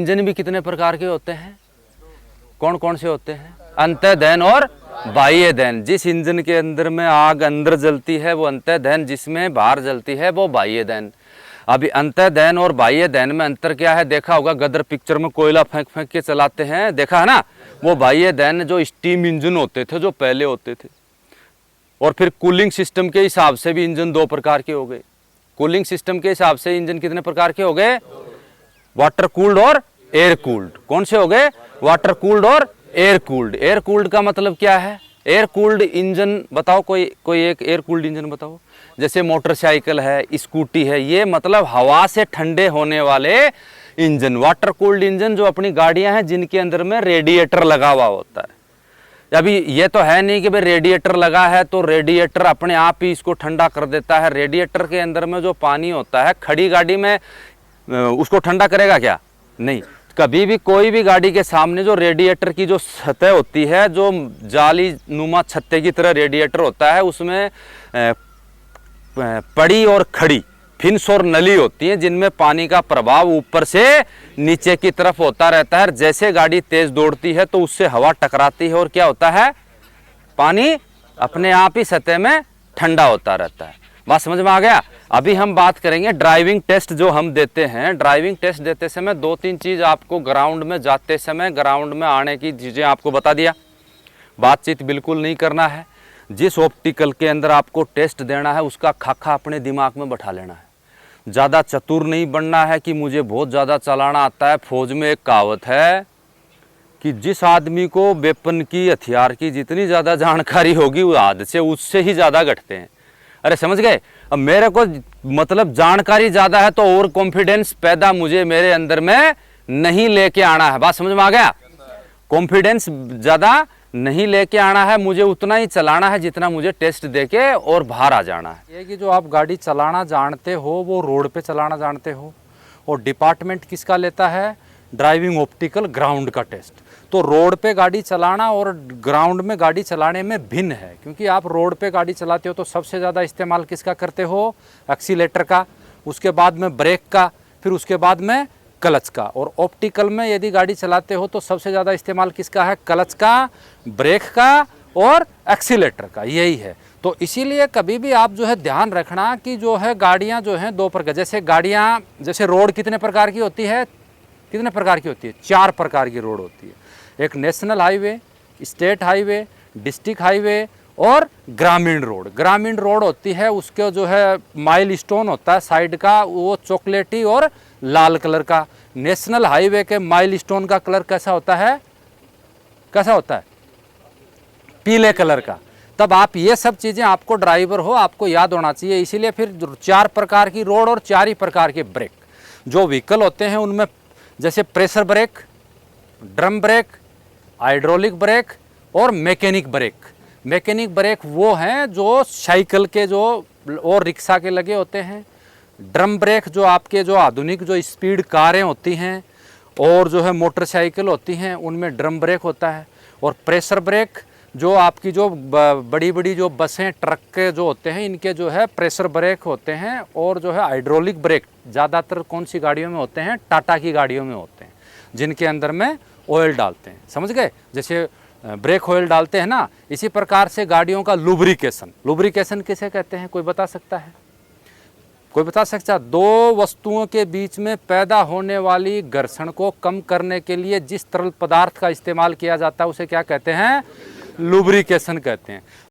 Engine भी कितने प्रकार के होते हैं? कौन कौन से होते हैं? अंतः दहन और बाह्य दहन। जिस इंजन के अंदर में आग अंदर जलती है वो अंतः दहन, जिसमें बाहर जलती है वो बाह्य दहन। अभी अंतः दहन और बाह्य दहन में अंतर क्या है? देखा होगा गदर पिक्चर में कोयला फेंक फेंक के चलाते हैं, देखा है ना? वो बाह्य दहन जो स्टीम इंजन होते थे जो पहले होते थे। और फिर कूलिंग सिस्टम के हिसाब से भी इंजन दो प्रकार के हो गए। कूलिंग सिस्टम के हिसाब से इंजन कितने प्रकार के हो गए? वाटर कूल्ड और एयर कूल्ड। कौन से हो गए? वाटर कूल्ड और एयर कूल्ड। एयर कूल्ड का मतलब क्या है? एयर कूल्ड इंजन बताओ, कोई एक एयर कूल्ड इंजन बताओ। जैसे मोटरसाइकिल है, स्कूटी है, ये मतलब हवा से ठंडे होने वाले इंजन। वाटर कूल्ड इंजन जो अपनी गाड़ियां हैं जिनके अंदर में रेडिएटर लगा हुआ होता है। अभी ये तो है नहीं कि भाई रेडिएटर लगा है तो रेडिएटर अपने आप ही इसको ठंडा कर देता है। रेडिएटर के अंदर में जो पानी होता है, खड़ी गाड़ी में उसको ठंडा करेगा क्या? नहीं। कभी भी कोई भी गाड़ी के सामने जो रेडिएटर की जो सतह होती है, जो जाली नुमा छत्ते की तरह रेडिएटर होता है, उसमें पड़ी और खड़ी फिन्स और नली होती है जिनमें पानी का प्रभाव ऊपर से नीचे की तरफ होता रहता है। जैसे गाड़ी तेज दौड़ती है तो उससे हवा टकराती है और क्या होता है? पानी अपने आप ही सतह में ठंडा होता रहता है। बात समझ में आ गया? अभी हम बात करेंगे ड्राइविंग टेस्ट जो हम देते हैं। ड्राइविंग टेस्ट देते समय दो तीन चीज आपको ग्राउंड में जाते समय, ग्राउंड में आने की चीजें आपको बता दिया। बातचीत बिल्कुल नहीं करना है। जिस ऑप्टिकल के अंदर आपको टेस्ट देना है उसका खाका अपने दिमाग में बैठा लेना है। ज़्यादा चतुर नहीं बनना है कि मुझे बहुत ज़्यादा चलाना आता है। फौज में एक कहावत है कि जिस आदमी को वेपन की, हथियार की जितनी ज़्यादा जानकारी होगी वो हद से उससे ही ज़्यादा घटते हैं। अरे समझ गए? अब मेरे को मतलब जानकारी ज़्यादा है तो और कॉन्फिडेंस पैदा मुझे मेरे अंदर में नहीं लेके आना है। बात समझ में आ गया? कॉन्फिडेंस ज़्यादा नहीं लेके आना है, मुझे उतना ही चलाना है जितना मुझे टेस्ट देके और बाहर आ जाना है। ये कि जो आप गाड़ी चलाना जानते हो वो रोड पे चलाना जानते हो। और डिपार्टमेंट किसका लेता है? ड्राइविंग ऑप्टिकल ग्राउंड का टेस्ट। तो रोड पे गाड़ी चलाना और ग्राउंड में गाड़ी चलाने में भिन्न है, क्योंकि आप रोड पे गाड़ी चलाते हो तो सबसे ज़्यादा इस्तेमाल किसका करते हो? एक्सीलेटर का, उसके बाद में ब्रेक का, फिर उसके बाद में क्लच का। और ऑप्टिकल में यदि गाड़ी चलाते हो तो सबसे ज़्यादा इस्तेमाल किसका है? क्लच का, ब्रेक का और एक्सीलेटर का, यही है। तो इसीलिए कभी भी आप जो है ध्यान रखना कि जो है गाड़ियां जो हैं दो प्रकार, जैसे गाड़ियां, जैसे रोड कितने प्रकार की होती है? कितने प्रकार की होती है? 4 प्रकार की रोड होती है। एक national highway, state highway, district highway और ग्रामीण रोड। ग्रामीण रोड होती है, उसके जो है माइल स्टोन होता है साइड का, वो चॉकलेटी और लाल कलर का। नेशनल हाईवे के माइल स्टोन का कलर कैसा होता है? कैसा होता है? पीले कलर का। तब आप ये सब चीज़ें, आपको ड्राइवर हो आपको याद होना चाहिए। इसीलिए फिर 4 प्रकार की रोड और 4 ही प्रकार के ब्रेक जो व्हीकल होते हैं उनमें, जैसे pressure brake, drum brake, hydraulic brake और मैकेनिक ब्रेक। मैकेनिक ब्रेक वो हैं जो साइकिल के जो और रिक्शा के लगे होते हैं। ड्रम ब्रेक जो आपके जो आधुनिक जो स्पीड कारें होती हैं और जो है मोटरसाइकिल होती हैं उनमें ड्रम ब्रेक होता है। और प्रेशर ब्रेक जो आपकी जो बड़ी बड़ी जो बसें, ट्रक के जो होते हैं, इनके जो है प्रेशर ब्रेक होते हैं। और जो है हाइड्रोलिक ब्रेक ज़्यादातर कौन सी गाड़ियों में होते हैं? टाटा की गाड़ियों में होते हैं, जिनके अंदर में ऑयल डालते हैं। समझ गए? जैसे ब्रेक ऑयल डालते हैं ना, इसी प्रकार से गाड़ियों का लुब्रिकेशन। लुब्रिकेशन किसे कहते हैं? कोई बता सकता है? कोई बता सकता है? दो वस्तुओं के बीच में पैदा होने वाली घर्षण को कम करने के लिए जिस तरल पदार्थ का इस्तेमाल किया जाता है उसे क्या कहते हैं? लुब्रिकेशन कहते हैं।